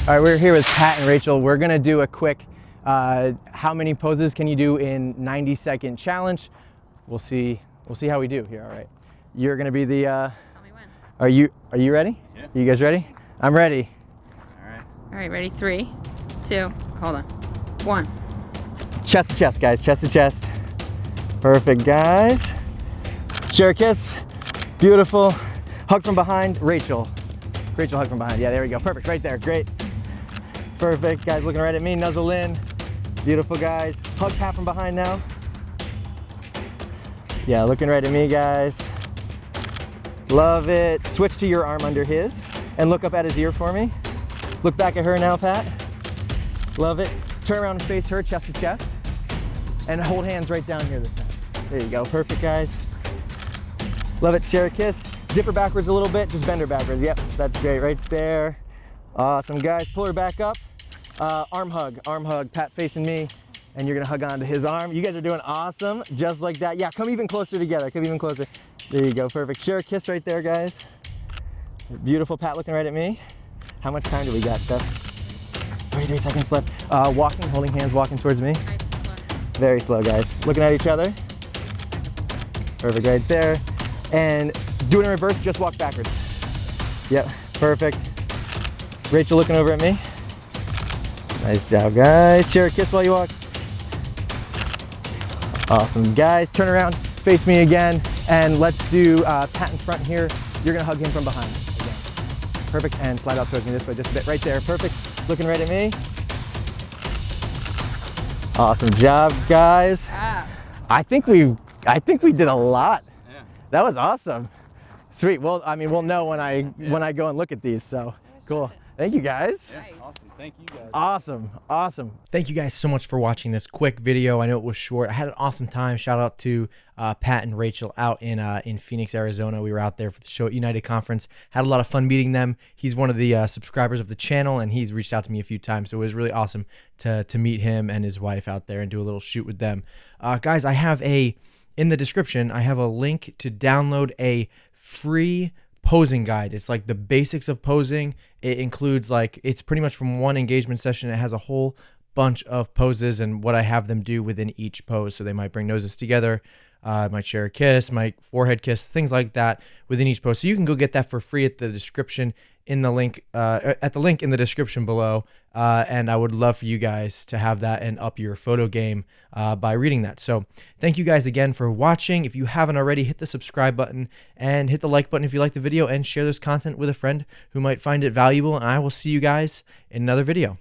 All right, we're here with Pat and Rachel. We're gonna do a quick how many poses can you do in 90-second challenge. We'll see how we do here. All right, you're gonna be the Tell me when. Are you ready? Yeah. You guys ready? I'm ready. All right, ready? 3, 2, hold on. 1. Chest to chest, guys, chest to chest. Perfect, guys. Share a kiss. Beautiful. Hug from behind. Rachel, hug from behind. Yeah, there we go. Perfect, right there. Great. Perfect, guys, looking right at me. Nuzzle in. Beautiful, guys. Hug Pat from behind now. Yeah, looking right at me, guys. Love it. Switch to your arm under his and look up at his ear for me. Look back at her now, Pat. Love it. Turn around and face her, chest to chest. And hold hands right down here this time. There you go. Perfect, guys. Love it. Share a kiss. Dip her backwards a little bit. Just bend her backwards. Yep, that's great right there. Awesome, guys. Pull her back up. Arm hug. Pat facing me. And you're going to hug onto his arm. You guys are doing awesome. Just like that. Yeah, come even closer together. Come even closer. There you go. Perfect. Share a kiss right there, guys. Beautiful. Pat looking right at me. How much time do we got, Steph? 33 seconds left. Walking, holding hands, walking towards me. Nice. Very slow, guys. Looking at each other. Perfect, right there. And do it in reverse, just walk backwards. Yep, perfect. Rachel looking over at me. Nice job, guys. Share a kiss while you walk. Awesome, guys. Turn around, face me again, and let's do Pat in front here. You're gonna hug him from behind again. Perfect, and slide out towards me this way, just a bit right there. Perfect, looking right at me. Awesome job, guys. Ah. I think we did a lot. Yeah. That was awesome. Sweet. Well, I mean, we'll know when I go and look at these. So cool. Thank you, guys. Yeah, Nice. awesome. Thank you guys. Awesome. Thank you guys so much for watching this quick video. I know it was short. I had an awesome time. Shout out to Pat and Rachel out in Phoenix, Arizona. We were out there for the Show It United conference. Had a lot of fun meeting them. He's one of the subscribers of the channel, and he's reached out to me a few times. So it was really awesome to meet him and his wife out there and do a little shoot with them. Guys, in the description, I have a link to download a free posing guide. It's like the basics of posing. It includes it's pretty much from one engagement session. It has a whole bunch of poses and what I have them do within each pose. So they might bring noses together, might share a kiss, might forehead kiss, things like that within each pose. So you can go get that for free at the description in the link, at the link in the description below. And I would love for you guys to have that and up your photo game by reading that. So thank you guys again for watching. If you haven't already, hit the subscribe button and hit the like button if you like the video, and share this content with a friend who might find it valuable. And I will see you guys in another video.